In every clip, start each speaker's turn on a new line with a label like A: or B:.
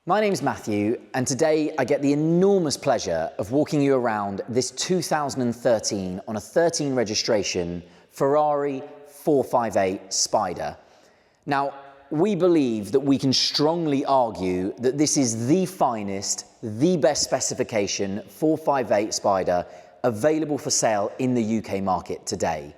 A: My name's Matthew, and today I get the enormous pleasure of walking you around this 2013 on a 13 registration Ferrari 458 Spyder. Now, we believe that we can strongly argue that this is the finest, the best specification 458 Spyder available for sale in the UK market today.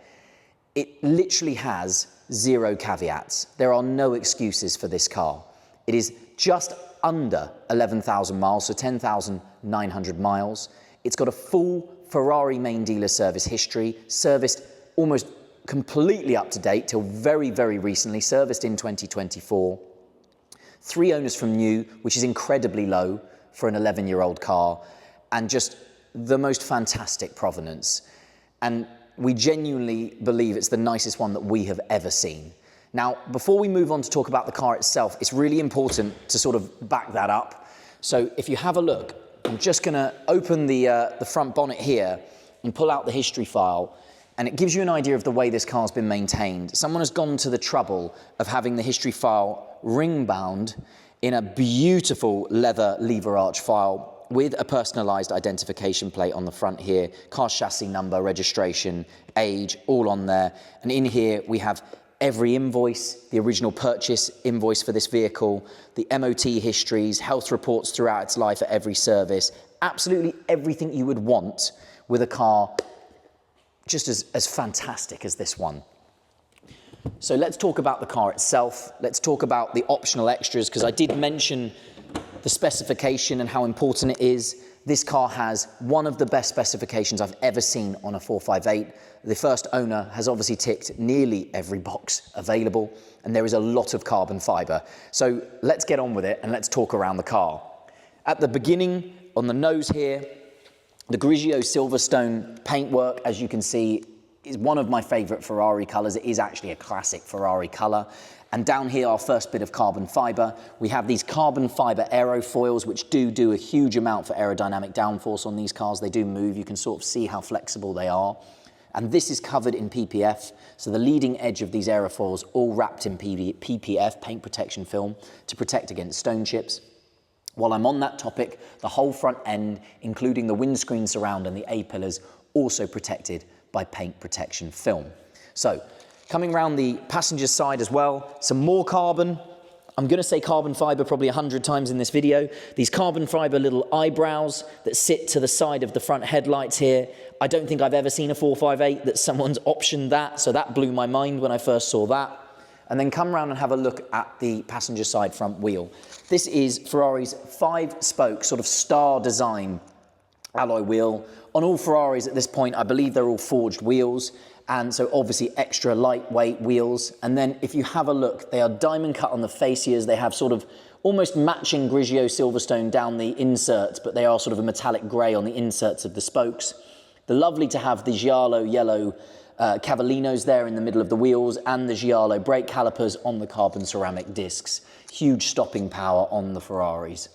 A: It literally has zero caveats. There are no excuses for this car. It is just under 11,000 miles, so 10,900 miles. It's got a full Ferrari main dealer service history, serviced almost completely up to date till very, very recently, serviced in 2024. 3 owners from new, which is incredibly low for an 11-year-old car, and just the most fantastic provenance. And we genuinely believe it's the nicest one that we have ever seen. Now, before we move on to talk about the car itself, it's really important to sort of back that up. So if you have a look, I'm just going to open the front bonnet here and pull out the history file, and it gives you an idea of the way this car's been maintained. Someone has gone to the trouble of having the history file ring-bound in a beautiful leather lever arch file with a personalised identification plate on the front here, car chassis number, registration, age, all on there. And in here we have every invoice, the original purchase invoice for this vehicle, the MOT histories, health reports throughout its life at every service, absolutely everything you would want with a car just as fantastic as this one. So let's talk about the car itself. Let's talk about the optional extras, because I did mention the specification and how important it is. This car has one of the best specifications I've ever seen on a 458. The first owner has obviously ticked nearly every box available, and there is a lot of carbon fibre. So let's get on with it and let's talk around the car. At the beginning, on the nose here, the Grigio Silverstone paintwork, as you can see, is one of my favourite Ferrari colours. It is actually a classic Ferrari colour. And down here, our first bit of carbon fibre. We have these carbon fibre aerofoils, which do a huge amount for aerodynamic downforce on these cars. They do move. You can sort of see how flexible they are. And this is covered in PPF. So the leading edge of these aerofoils all wrapped in PPF, paint protection film, to protect against stone chips. While I'm on that topic, the whole front end, including the windscreen surround and the A-pillars, also protected by paint protection film. So, coming around the passenger side as well, some more carbon. I'm going to say carbon fibre probably 100 times in this video. These carbon fibre little eyebrows that sit to the side of the front headlights here. I don't think I've ever seen a 458 that someone's optioned that, so that blew my mind when I first saw that. And then come around and have a look at the passenger side front wheel. This is Ferrari's 5-spoke sort of star design alloy wheel. On all Ferraris at this point, I believe they're all forged wheels, and so obviously extra lightweight wheels. And then if you have a look, they are diamond cut on the fascias. They have sort of almost matching Grigio Silverstone down the inserts, but they are sort of a metallic grey on the inserts of the spokes. They're lovely to have the giallo yellow cavalinos there in the middle of the wheels, and the giallo brake calipers on the carbon ceramic discs. Huge stopping power on the Ferraris.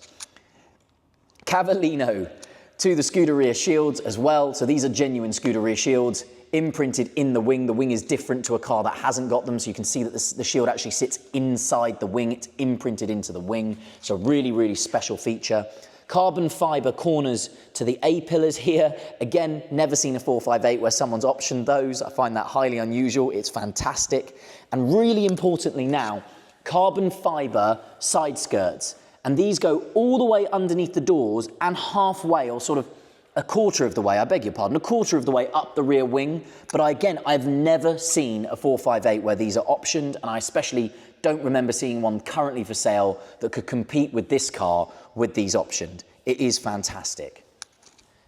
A: Cavallino to the scooter rear shields as well. So these are genuine scooter rear shields imprinted in the wing. The wing is different to a car that hasn't got them. So you can see that the shield actually sits inside the wing. It's imprinted into the wing. So really, really special feature. Carbon fibre corners to the A-pillars here. Again, never seen a 458 where someone's optioned those. I find that highly unusual. It's fantastic. And really importantly now, carbon fibre side skirts. And these go all the way underneath the doors and halfway, or sort of a quarter of the way, I beg your pardon, a quarter of the way up the rear wing. But I've never seen a 458 where these are optioned, and I especially don't remember seeing one currently for sale that could compete with this car with these optioned. It is fantastic.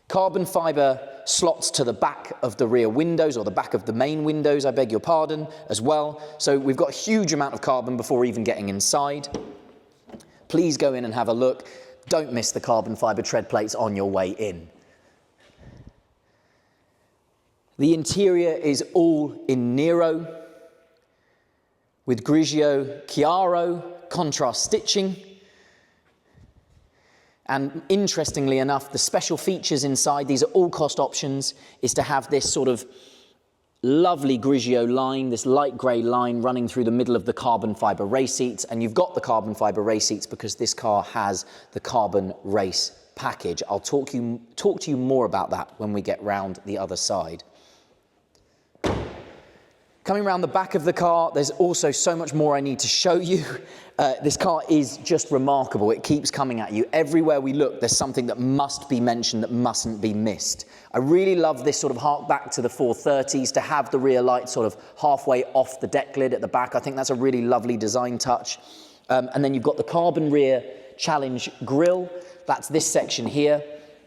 A: Carbon fibre slots to the back of the rear windows, or the back of the main windows, I beg your pardon, as well. So we've got a huge amount of carbon before even getting inside. Please go in and have a look. Don't miss the carbon fibre tread plates on your way in. The interior is all in Nero with Grigio Chiaro contrast stitching. And interestingly enough, the special features inside, these are all cost options, is to have this sort of lovely Grigio line, this light grey line running through the middle of the carbon fibre race seats. And you've got the carbon fibre race seats because this car has the carbon race package. I'll talk to you more about that when we get round the other side. Coming around the back of the car, there's also so much more I need to show you. This car is just remarkable. It keeps coming at you. Everywhere we look, there's something that must be mentioned, that mustn't be missed. I really love this sort of hark back to the 430s, to have the rear light sort of halfway off the deck lid at the back. I think that's a really lovely design touch. And then you've got the carbon rear Challenge grille. That's this section here.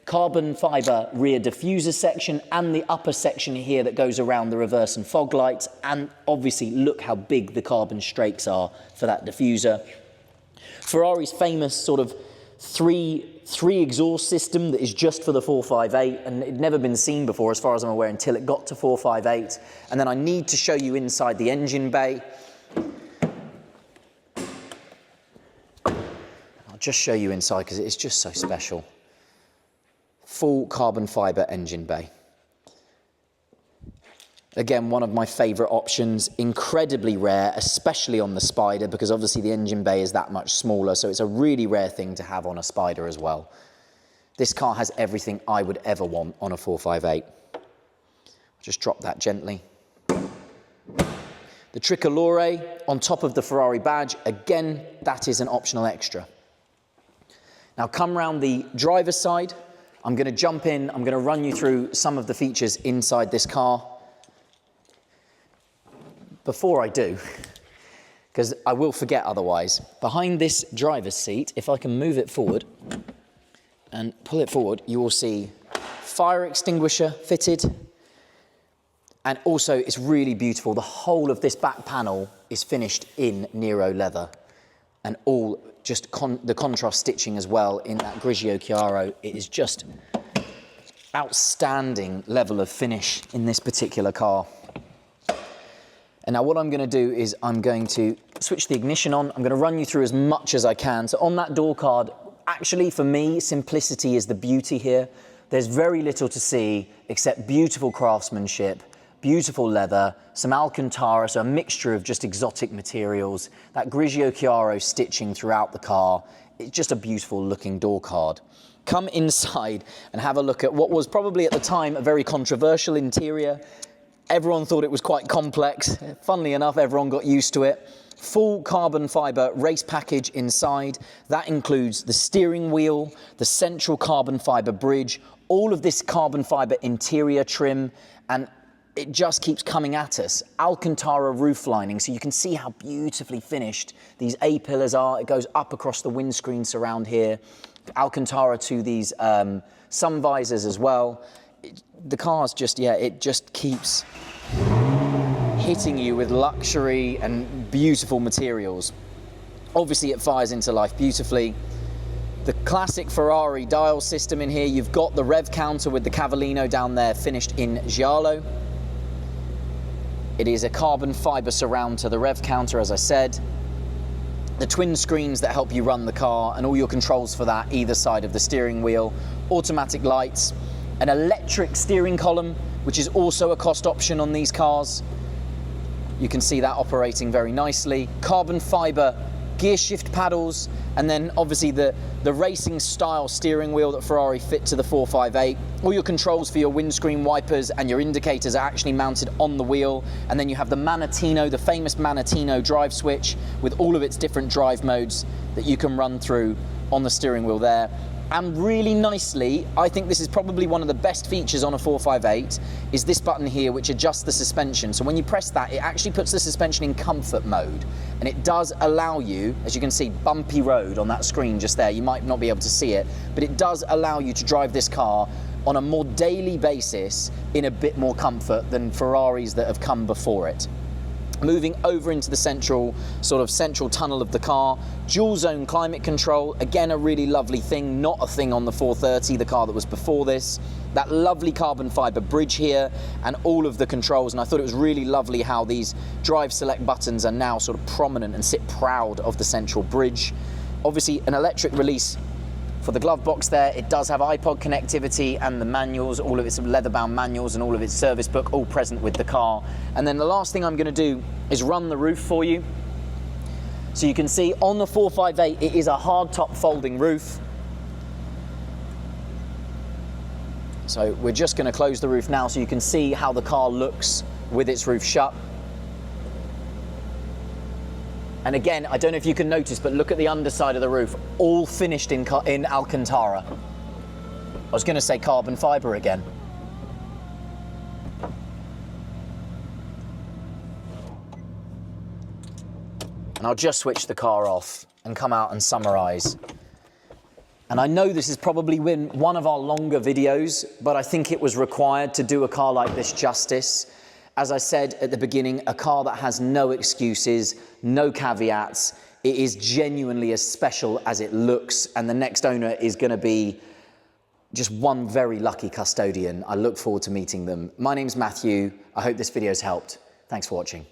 A: Carbon fibre rear diffuser section and the upper section here that goes around the reverse and fog lights. And obviously look how big the carbon strakes are for that diffuser. Ferrari's famous sort of three exhaust system that is just for the 458, and it'd never been seen before as far as I'm aware until it got to 458. And then I need to show you inside the engine bay. I'll just show you inside because it is just so special. Full carbon fibre engine bay. Again, one of my favourite options, incredibly rare, especially on the Spyder, because obviously the engine bay is that much smaller, so it's a really rare thing to have on a Spyder as well. This car has everything I would ever want on a 458. I'll just drop that gently. The tricolore on top of the Ferrari badge, again, that is an optional extra. Now come round the driver's side. I'm going to jump in, I'm going to run you through some of the features inside this car. Before I do, because I will forget otherwise, behind this driver's seat, if I can move it forward and pull it forward, you will see fire extinguisher fitted. And also, it's really beautiful. The whole of this back panel is finished in Nero leather, and all just the contrast stitching as well in that Grigio Chiaro. It is just outstanding level of finish in this particular car. And now what I'm going to do is I'm going to switch the ignition on. I'm going to run you through as much as I can. So on that door card, actually for me, simplicity is the beauty here. There's very little to see except beautiful craftsmanship, beautiful leather, some Alcantara, so a mixture of just exotic materials, that Grigio Chiaro stitching throughout the car. It's just a beautiful looking door card. Come inside and have a look at what was probably at the time a very controversial interior. Everyone thought it was quite complex. Funnily enough, everyone got used to it. Full carbon fibre race package inside. That includes the steering wheel, the central carbon fibre bridge, all of this carbon fibre interior trim, and it just keeps coming at us. Alcantara roof lining, so you can see how beautifully finished these A-pillars are. It goes up across the windscreen surround here. Alcantara to these sun visors as well. The car's just, yeah, it just keeps hitting you with luxury and beautiful materials. Obviously, it fires into life beautifully. The classic Ferrari dial system in here. You've got the rev counter with the Cavallino down there finished in giallo. It is a carbon fibre surround to the rev counter, as I said. The twin screens that help you run the car and all your controls for that either side of the steering wheel. Automatic lights. An electric steering column, which is also a cost option on these cars. You can see that operating very nicely. Carbon fibre gear shift paddles, and then obviously the racing style steering wheel that Ferrari fit to the 458. All your controls for your windscreen wipers and your indicators are actually mounted on the wheel. And then you have the Manettino, the famous Manettino drive switch with all of its different drive modes that you can run through on the steering wheel there. And really nicely, I think this is probably one of the best features on a 458, is this button here which adjusts the suspension. So when you press that, it actually puts the suspension in comfort mode. And it does allow you, as you can see, bumpy road on that screen just there. You might not be able to see it, but it does allow you to drive this car on a more daily basis in a bit more comfort than Ferraris that have come before it. Moving over into the central tunnel of the car, dual zone climate control, again a really lovely thing, not a thing on the 430, the car that was before this. That lovely carbon fibre bridge here and all of the controls, and I thought it was really lovely how these drive select buttons are now sort of prominent and sit proud of the central bridge. Obviously an electric release For the glove box there, it does have iPod connectivity and the manuals, all of its leather-bound manuals and all of its service book, all present with the car. And then the last thing I'm going to do is run the roof for you. So you can see on the 458, it is a hard-top folding roof. So we're just going to close the roof now so you can see how the car looks with its roof shut. And again, I don't know if you can notice, but look at the underside of the roof, all finished in Alcantara. I was going to say carbon fibre again. And I'll just switch the car off and come out and summarise. And I know this has probably been one of our longer videos, but I think it was required to do a car like this justice. As I said at the beginning, a car that has no excuses, no caveats. It is genuinely as special as it looks, and the next owner is going to be just one very lucky custodian. I look forward to meeting them. My name's Matthew. I hope this video's helped. Thanks for watching.